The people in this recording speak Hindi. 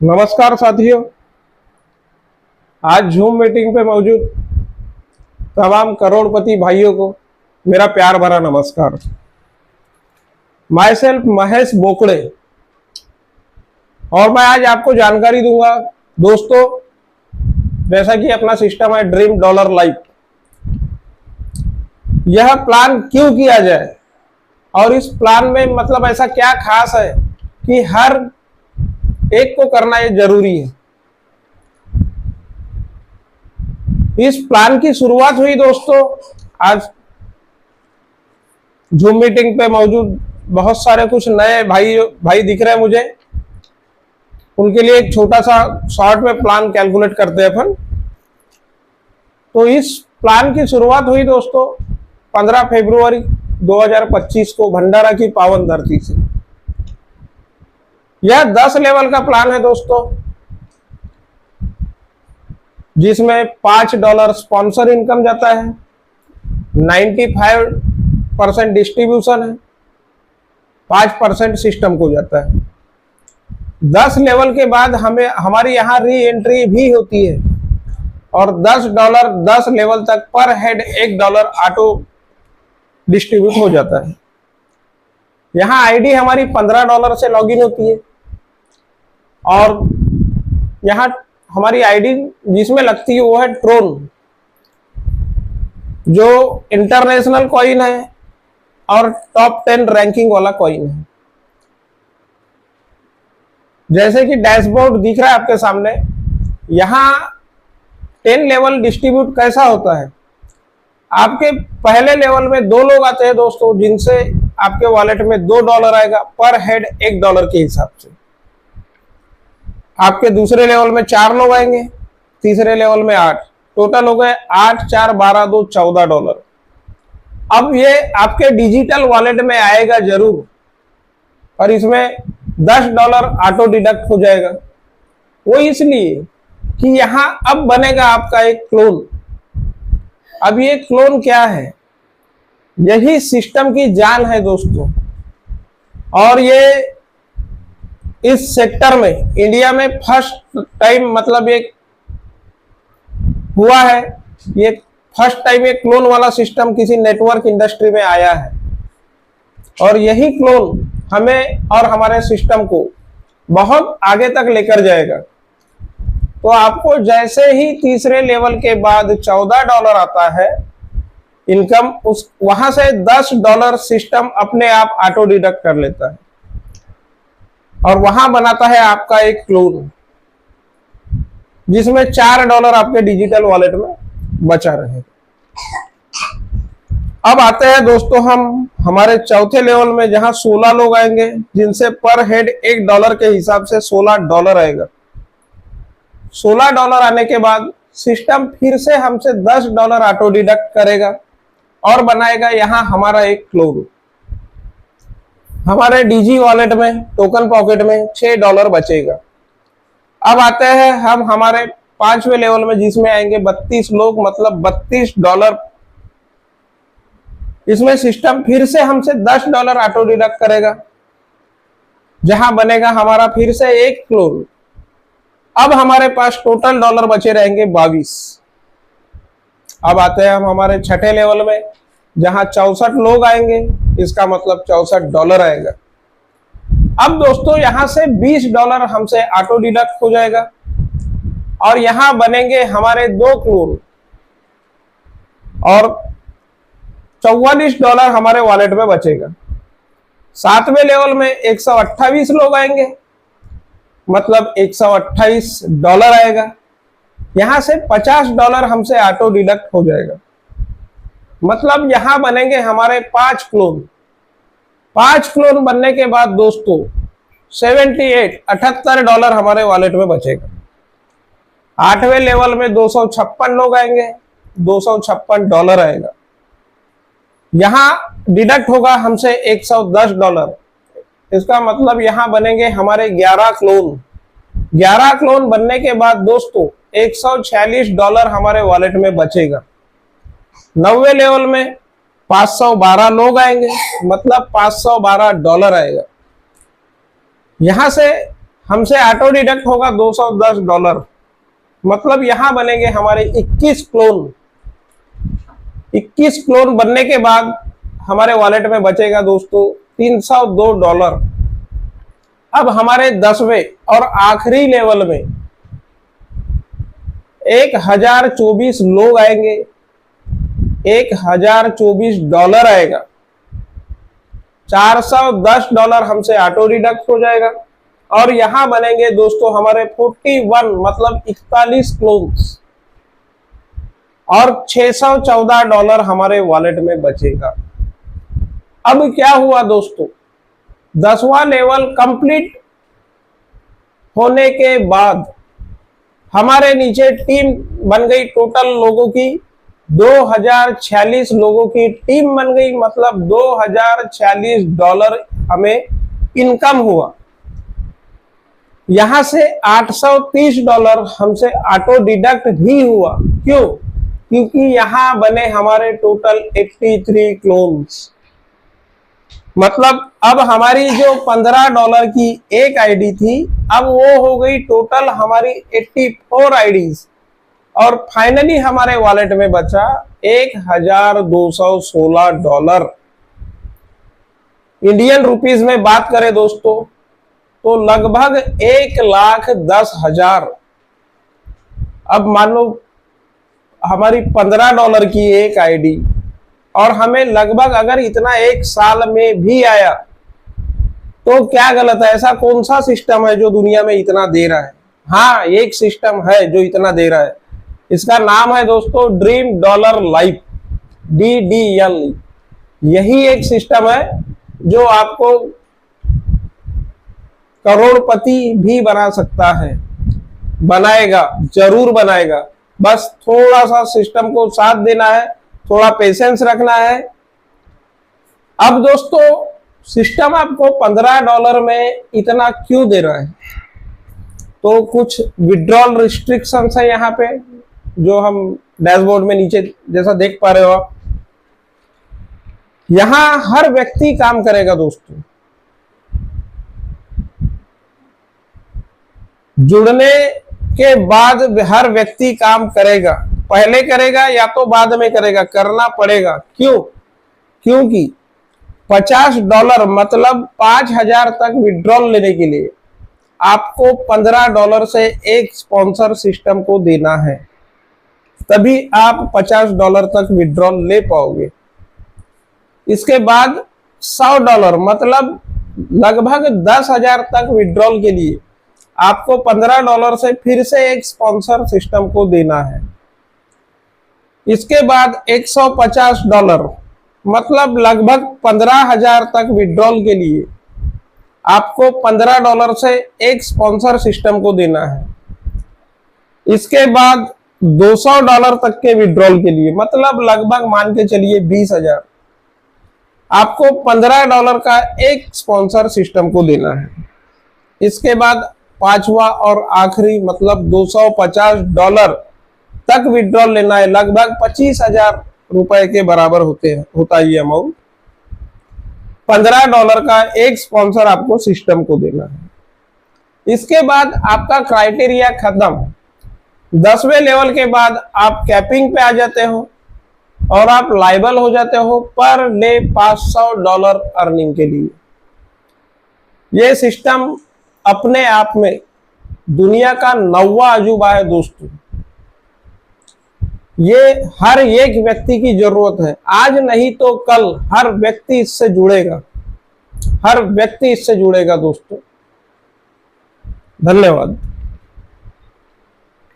नमस्कार साथियों। आज जूम मीटिंग पे मौजूद तमाम करोड़पति भाइयों को मेरा प्यार भरा नमस्कार। माई सेल्फ महेश बोकड़े और मैं आज आपको जानकारी दूंगा दोस्तों, जैसा कि अपना सिस्टम है ड्रीम डॉलर लाइफ। यह प्लान क्यों किया जाए और इस प्लान में मतलब ऐसा क्या खास है कि हर एक को करना ये जरूरी है। इस प्लान की शुरुआत हुई दोस्तों, आज जूम मीटिंग पे मौजूद बहुत सारे कुछ नए भाई दिख रहे हैं मुझे। उनके लिए एक छोटा सा शॉर्ट में प्लान कैलकुलेट करते हैं अपन। तो इस प्लान की शुरुआत हुई दोस्तों 15 फरवरी 2025 को भंडारा की पावन धरती से। यह 10 लेवल का प्लान है दोस्तों, जिसमें $5 स्पॉन्सर इनकम जाता है, 95% डिस्ट्रीब्यूशन है, 5% सिस्टम को जाता है। 10 लेवल के बाद हमारी यहाँ री एंट्री भी होती है और $10 10 लेवल तक पर हेड $1 ऑटो डिस्ट्रीब्यूट हो जाता है। यहाँ आईडी हमारी $15 से लॉगिन होती है और यहाँ हमारी आईडी जिसमें लगती है वो है ट्रोन, जो इंटरनेशनल कॉइन है और टॉप 10 रैंकिंग वाला कॉइन है। जैसे कि डैशबोर्ड दिख रहा है आपके सामने, यहाँ 10 लेवल डिस्ट्रीब्यूट कैसा होता है। आपके पहले लेवल में 2 लोग आते हैं दोस्तों, जिनसे आपके वॉलेट में $2 आएगा पर हेड $1 के हिसाब से। आपके दूसरे लेवल में 4 लोग आएंगे, तीसरे लेवल में 8, टोटल हो गए 8 4 12 2 $14। अब ये आपके डिजिटल वॉलेट में आएगा जरूर और इसमें $10 ऑटो डिडक्ट हो जाएगा। वो इसलिए कि यहां अब बनेगा आपका एक क्लोन। अब ये क्लोन क्या है, यही सिस्टम की जान है दोस्तों। और ये इस सेक्टर में इंडिया में फर्स्ट टाइम मतलब ये हुआ है, ये फर्स्ट टाइम एक क्लोन वाला सिस्टम किसी नेटवर्क इंडस्ट्री में आया है। और यही क्लोन हमें और हमारे सिस्टम को बहुत आगे तक लेकर जाएगा। तो आपको जैसे ही तीसरे लेवल के बाद $14 आता है इनकम, उस वहां से $10 सिस्टम अपने आप ऑटो डिडक्ट कर लेता है और वहां बनाता है आपका एक क्लोन, जिसमें $4 आपके डिजिटल वॉलेट में बचा रहेगा। अब आते हैं दोस्तों हम हमारे चौथे लेवल में, जहां 16 लोग आएंगे, जिनसे पर हेड $1 के हिसाब से $16 आएगा। $16 आने के बाद सिस्टम फिर से हमसे $10 ऑटो डिडक्ट करेगा और बनाएगा यहाँ हमारा एक क्लोन। हमारे डीजी वॉलेट में टोकन पॉकेट में $6 बचेगा। अब आते हैं हम हमारे 5वें लेवल में, जिसमें आएंगे 32 लोग, मतलब $32। इसमें सिस्टम फिर से हमसे $10 ऑटो डिडक्ट करेगा, जहां बनेगा हमारा फिर से एक क्लोन। अब हमारे पास टोटल डॉलर बचे रहेंगे 22। अब आते हैं हम हमारे छठे लेवल में, जहां 64 लोग आएंगे, इसका मतलब $64 आएगा। अब दोस्तों यहां से $20 हमसे ऑटो डिडक्ट हो जाएगा और यहां बनेंगे हमारे 2 क्लोन और $44 हमारे वॉलेट में बचेगा। 7वें लेवल में 128 लोग आएंगे, मतलब $128 आएगा। यहां से $50 हमसे ऑटो डिडक्ट हो जाएगा, मतलब यहां बनेंगे हमारे 5 क्लोन। 5 क्लोन बनने के बाद दोस्तों $78 हमारे वॉलेट में बचेगा। 8वें लेवल में 256 लोग आएंगे, $256 आएगा। यहां डिडक्ट होगा हमसे $110। इसका मतलब यहां बनेंगे हमारे 11 क्लोन। 11 क्लोन बनने के बाद दोस्तों $146 हमारे वॉलेट में बचेगा। 9वें लेवल में 512 लोग आएंगे, मतलब $512 आएगा। यहां से हमसे ऑटो डिडक्ट होगा $210, मतलब यहां बनेंगे हमारे 21 क्लोन। 21 क्लोन बनने के बाद हमारे वॉलेट में बचेगा दोस्तों $302। अब हमारे 10वें और आखिरी लेवल में 1024 लोग आएंगे, $1024 आएगा, $410 हमसे ऑटो डिडक्ट हो जाएगा और यहां बनेंगे दोस्तों हमारे 41 मतलब 41 क्लोन्स और $614 हमारे वॉलेट में बचेगा। अब क्या हुआ दोस्तों, 10वां लेवल कंप्लीट होने के बाद हमारे नीचे टीम बन गई, टोटल लोगों की 2046 लोगों की टीम बन गई, मतलब $2046 हमें इनकम हुआ। यहां से $830 हमसे ऑटो डिडक्ट भी हुआ। क्यों? क्योंकि यहां बने हमारे टोटल 83 क्लोन्स, मतलब अब हमारी जो $15 की एक आईडी थी, अब वो हो गई टोटल हमारी 84 आईडीज और फाइनली हमारे वॉलेट में बचा $1216। इंडियन रुपीस में बात करें दोस्तों तो लगभग 1,10,000। अब मान लो हमारी $15 की एक आईडी और हमें लगभग अगर इतना एक साल में भी आया तो क्या गलत है? ऐसा कौन सा सिस्टम है जो दुनिया में इतना दे रहा है? हाँ, एक सिस्टम है जो इतना दे रहा है, इसका नाम है दोस्तों ड्रीम डॉलर लाइफ, DDL। यही एक सिस्टम है जो आपको करोड़पति भी बना सकता है, बनाएगा, जरूर बनाएगा। बस थोड़ा सा सिस्टम को साथ देना है, थोड़ा पेशेंस रखना है। अब दोस्तों सिस्टम आपको $15 में इतना क्यों दे रहा है? तो कुछ विड्रॉल रिस्ट्रिक्शंस है यहाँ पे, जो हम डैशबोर्ड में नीचे जैसा देख पा रहे हो आप। यहां हर व्यक्ति काम करेगा दोस्तों, जुड़ने के बाद हर व्यक्ति काम करेगा, पहले करेगा या तो बाद में करेगा, करना पड़ेगा। क्यों? क्योंकि $50 मतलब 5,000 तक विड्रॉल लेने के लिए आपको $15 से एक स्पॉन्सर सिस्टम को देना है, तभी आप $50 तक विड्रॉल ले पाओगे। इसके बाद $100 मतलब लगभग 10,000 तक विड्रॉल के लिए आपको $15 से फिर से एक स्पॉन्सर सिस्टम को देना है। इसके बाद $150 मतलब लगभग 15,000 तक विड्रॉल के लिए आपको $15 से एक स्पॉन्सर सिस्टम को देना है। इसके बाद $200 तक के विड्रॉल के लिए मतलब लगभग मान के चलिए 20,000 आपको $15 का एक स्पॉन्सर सिस्टम को देना है। इसके बाद पांचवा और आखिरी मतलब $250 तक विड्रॉल लेना है, लगभग 25,000 रुपए के बराबर होता है ये अमाउंट। $15 का एक स्पॉन्सर आपको सिस्टम को देना है। इसके बाद आपका क्राइटेरिया खत्म। 10वें लेवल के बाद आप कैपिंग पे आ जाते हो और आप लायबल हो जाते हो पर डे $500 अर्निंग के लिए। ये सिस्टम अपने आप में दुनिया का 9वां अजूबा है दोस्तों। ये हर एक व्यक्ति की जरूरत है, आज नहीं तो कल हर व्यक्ति इससे जुड़ेगा, हर व्यक्ति इससे जुड़ेगा दोस्तों। धन्यवाद।